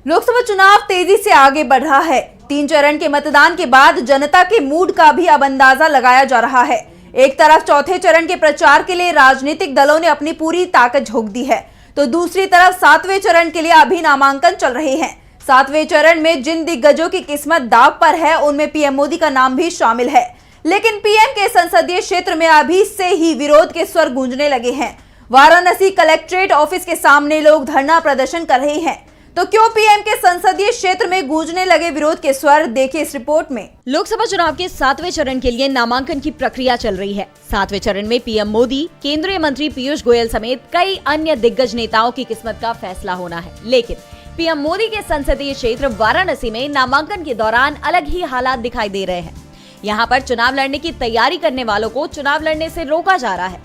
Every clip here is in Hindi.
लोकसभा चुनाव तेजी से आगे बढ़ रहा है। 3 चरण के मतदान के बाद जनता के मूड का भी अब अंदाजा लगाया जा रहा है। एक तरफ चौथे चरण के प्रचार के लिए राजनीतिक दलों ने अपनी पूरी ताकत झोंक दी है, तो दूसरी तरफ 7वें चरण के लिए अभी नामांकन चल रहे हैं। 7वें चरण में जिन दिग्गजों की किस्मत दांव पर है उनमें पीएम मोदी का नाम भी शामिल है। लेकिन पीएम के संसदीय क्षेत्र में अभी से ही विरोध के स्वर गूंजने लगे हैं। वाराणसी कलेक्ट्रेट ऑफिस के सामने लोग धरना प्रदर्शन कर रहे हैं। तो क्यों पीएम के संसदीय क्षेत्र में गूंजने लगे विरोध के स्वर, देखिए इस रिपोर्ट में। लोकसभा चुनाव के 7वें चरण के लिए नामांकन की प्रक्रिया चल रही है। 7वें चरण में पीएम मोदी, केंद्रीय मंत्री पीयूष गोयल समेत कई अन्य दिग्गज नेताओं की किस्मत का फैसला होना है। लेकिन पीएम मोदी के संसदीय क्षेत्र वाराणसी में नामांकन के दौरान अलग ही हालात दिखाई दे रहे हैं। यहाँ पर चुनाव लड़ने की तैयारी करने वालों को चुनाव लड़ने से रोका जा रहा है।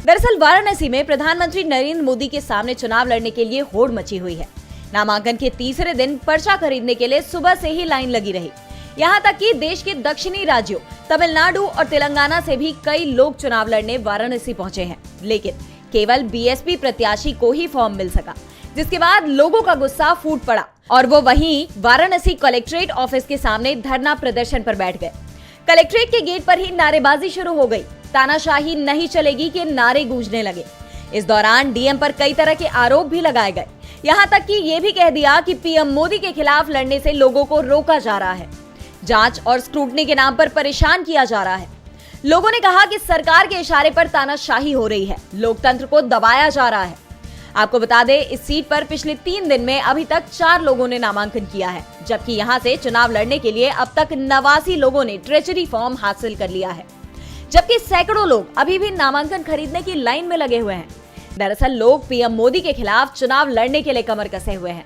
दरअसल वाराणसी में प्रधानमंत्री नरेंद्र मोदी के सामने चुनाव लड़ने के लिए होड़ मची हुई है। नामांकन के तीसरे दिन पर्चा खरीदने के लिए सुबह से ही लाइन लगी रही। यहाँ तक कि देश के दक्षिणी राज्यों तमिलनाडु और तेलंगाना से भी कई लोग चुनाव लड़ने वाराणसी पहुंचे हैं। लेकिन केवल बीएसपी प्रत्याशी को ही फॉर्म मिल सका, जिसके बाद लोगों का गुस्सा फूट पड़ा और वो वहीं वाराणसी कलेक्ट्रेट ऑफिस के सामने धरना प्रदर्शन पर बैठ गए। कलेक्ट्रेट के गेट पर ही नारेबाजी शुरू हो गई। तानाशाही नहीं चलेगी के नारे गूंजने लगे। इस दौरान डीएम पर कई तरह के आरोप भी लगाए गए। यहाँ तक कि ये भी कह दिया कि पीएम मोदी के खिलाफ लड़ने से लोगों को रोका जा रहा है, जांच और स्क्रूटनी के नाम पर परेशान किया जा रहा है। लोगों ने कहा कि सरकार के इशारे पर तानाशाही हो रही है, लोकतंत्र को दबाया जा रहा है। आपको बता दें, इस सीट पर पिछले 3 दिन में अभी तक 4 लोगों ने नामांकन किया है, जबकि यहाँ से चुनाव लड़ने के लिए अब तक 89 लोगों ने ट्रेजरी फॉर्म हासिल कर लिया है, जबकि सैकड़ों लोग अभी भी नामांकन खरीदने की लाइन में लगे हुए हैं। दरअसल लोग पीएम मोदी के खिलाफ चुनाव लड़ने के लिए कमर कसे हुए हैं।